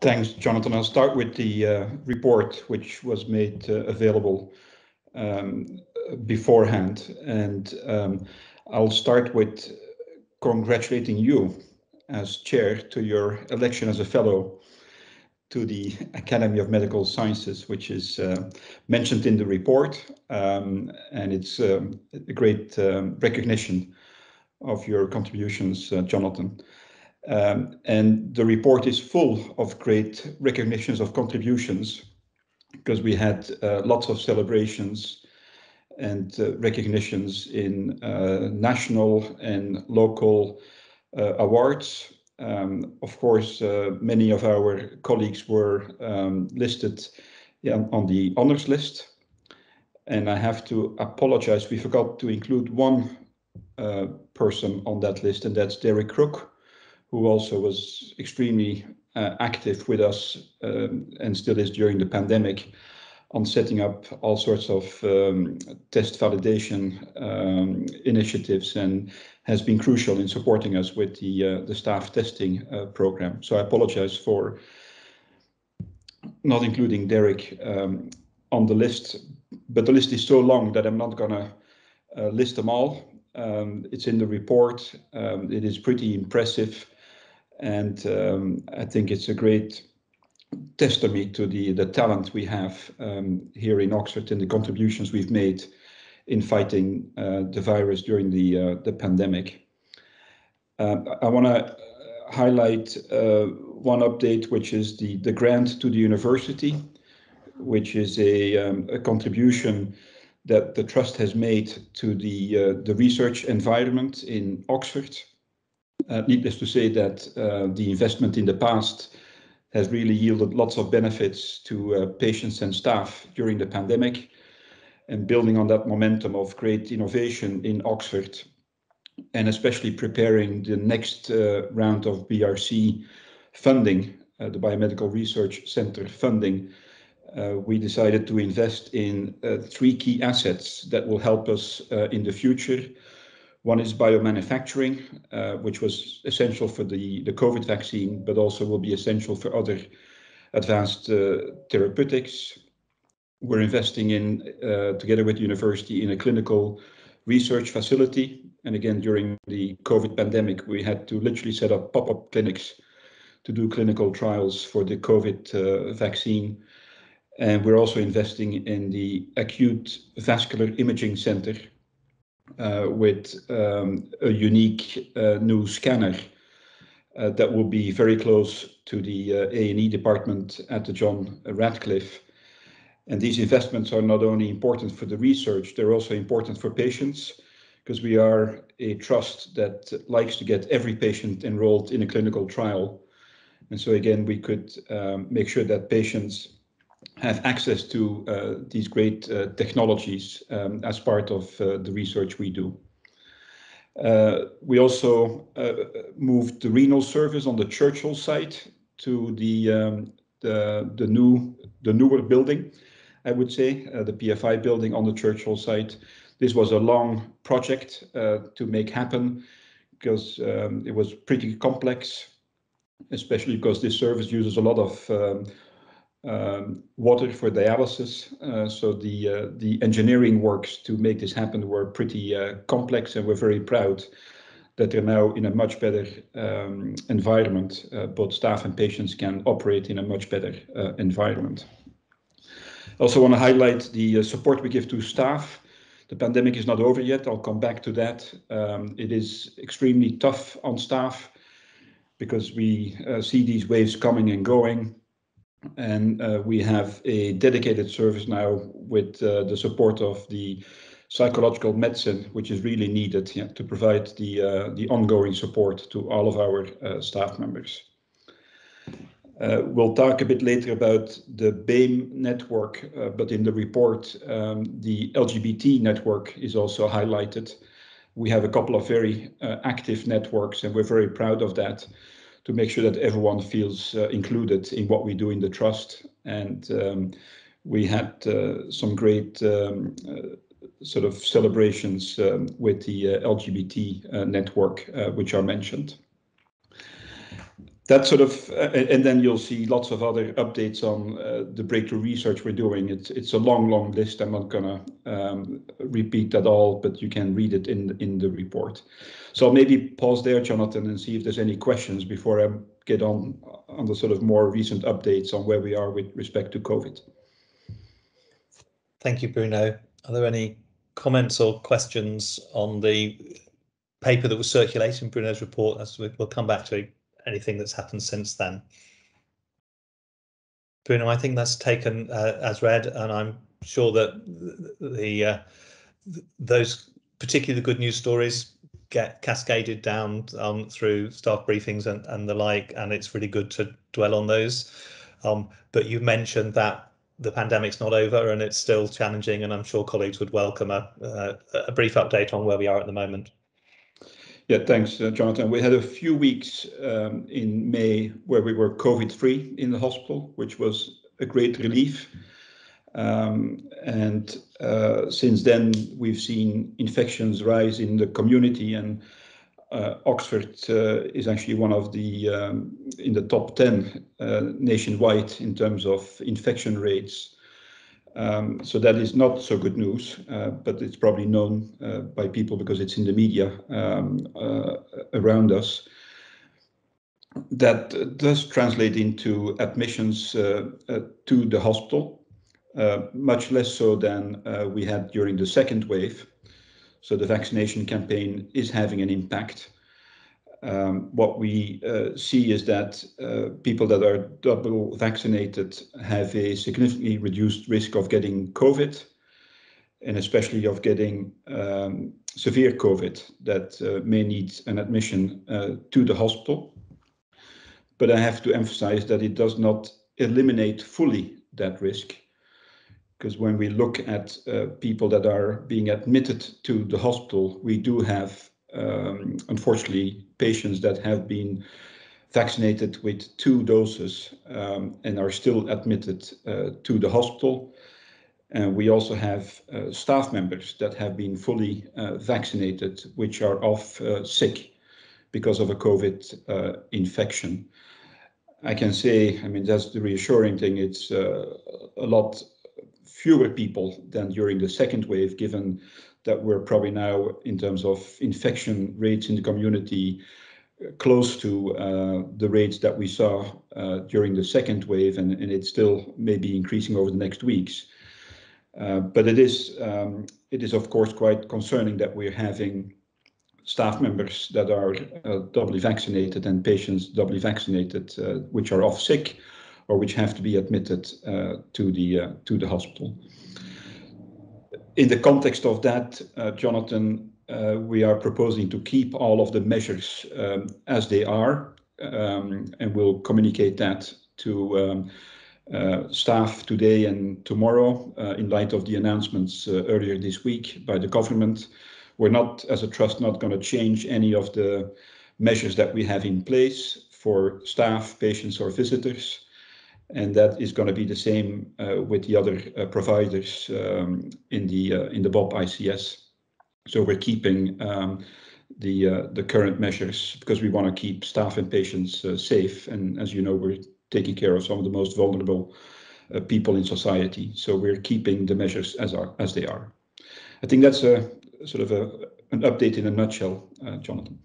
Thanks, Jonathan. I'll start with the report, which was made available beforehand. And I'll start with congratulating you as chair to your election as a fellow to the Academy of Medical Sciences, which is mentioned in the report. And it's a great recognition of your contributions, Jonathan. And the report is full of great recognitions of contributions, because we had lots of celebrations and recognitions in national and local awards. Of course, many of our colleagues were listed on the honors list. And I have to apologize, we forgot to include one person on that list, and that's Derek Crook, who also was extremely active with us and still is during the pandemic on setting up all sorts of test validation initiatives, and has been crucial in supporting us with the staff testing program. So I apologize for not including Derek on the list, but the list is so long that I'm not gonna list them all. It's in the report. It is pretty impressive. And I think it's a great testimony to the talent we have here in Oxford and the contributions we've made in fighting the virus during the pandemic. I want to highlight one update, which is the grant to the university, which is a contribution that the Trust has made to the research environment in Oxford. Needless to say that the investment in the past has really yielded lots of benefits to patients and staff during the pandemic, and building on that momentum of great innovation in Oxford, and especially preparing the next round of BRC funding, the Biomedical Research Centre funding. We decided to invest in 3 key assets that will help us in the future. One is biomanufacturing, which was essential for the COVID vaccine, but also will be essential for other advanced therapeutics. We're investing in, together with the university, in a clinical research facility. And again, during the COVID pandemic, we had to literally set up pop-up clinics to do clinical trials for the COVID vaccine. And we're also investing in the Acute Vascular Imaging Center, with a unique new scanner that will be very close to the A&E department at the John Radcliffe. And these investments are not only important for the research, they're also important for patients, because we are a trust that likes to get every patient enrolled in a clinical trial. And so again, we could make sure that patients have access to these great technologies as part of the research we do. We also moved the renal service on the Churchill site to the newer building, I would say, the PFI building on the Churchill site. This was a long project to make happen, because it was pretty complex, especially because this service uses a lot of water for dialysis. So the engineering works to make this happen were pretty complex, and we're very proud that they're now in a much better environment. Both staff and patients can operate in a much better environment. I also want to highlight the support we give to staff. The pandemic is not over yet. I'll come back to that. It is extremely tough on staff, because we see these waves coming and going. And we have a dedicated service now with the support of the psychological medicine, which is really needed to provide the ongoing support to all of our staff members. We'll talk a bit later about the BAME network, but in the report, the LGBT network is also highlighted. We have a couple of very active networks, and we're very proud of that, to make sure that everyone feels included in what we do in the Trust. And we had some great sort of celebrations with the LGBT network, which are mentioned. That sort of, and then you'll see lots of other updates on the breakthrough research we're doing. It's a long list. I'm not gonna repeat that all, but you can read it in the report. So I'll maybe pause there, Jonathan, and see if there's any questions before I get on the sort of more recent updates on where we are with respect to COVID. Thank you, Bruno. Are there any comments or questions on the paper that was circulated in Bruno's report? As we'll come back to anything that's happened since then. Bruno, I think that's taken as read, and I'm sure that those particularly the good news stories get cascaded down through staff briefings and the like, and it's really good to dwell on those. But you mentioned that the pandemic's not over and it's still challenging, and I'm sure colleagues would welcome a brief update on where we are at the moment. Yeah, thanks, Jonathan. We had a few weeks in May where we were COVID-free in the hospital, which was a great relief. And since then, we've seen infections rise in the community, and Oxford is actually one of the in the top 10 nationwide in terms of infection rates. So that is not so good news, but it's probably known by people because it's in the media around us. That does translate into admissions to the hospital, much less so than we had during the second wave. So the vaccination campaign is having an impact. What we see is that people that are double vaccinated have a significantly reduced risk of getting COVID, and especially of getting severe COVID that may need an admission to the hospital. But I have to emphasize that it does not eliminate fully that risk, because when we look at people that are being admitted to the hospital, we do have unfortunately patients that have been vaccinated with 2 doses and are still admitted to the hospital. And we also have staff members that have been fully vaccinated, which are off sick because of a COVID infection. I can say, I mean, that's the reassuring thing. It's a lot fewer people than during the second wave, given that we're probably now, in terms of infection rates in the community, close to the rates that we saw during the second wave, and it still may be increasing over the next weeks. But it is of course quite concerning that we're having staff members that are doubly vaccinated and patients doubly vaccinated, which are off sick or which have to be admitted to the hospital. In the context of that, Jonathan, we are proposing to keep all of the measures as they are, and we'll communicate that to staff today and tomorrow in light of the announcements earlier this week by the government. We're not, as a trust, not going to change any of the measures that we have in place for staff, patients, or visitors. And that is going to be the same with the other providers in the BOP ICS. So we're keeping the current measures because we want to keep staff and patients safe. And as you know, we're taking care of some of the most vulnerable people in society. So we're keeping the measures as they are. I think that's a sort of an update in a nutshell, Jonathan.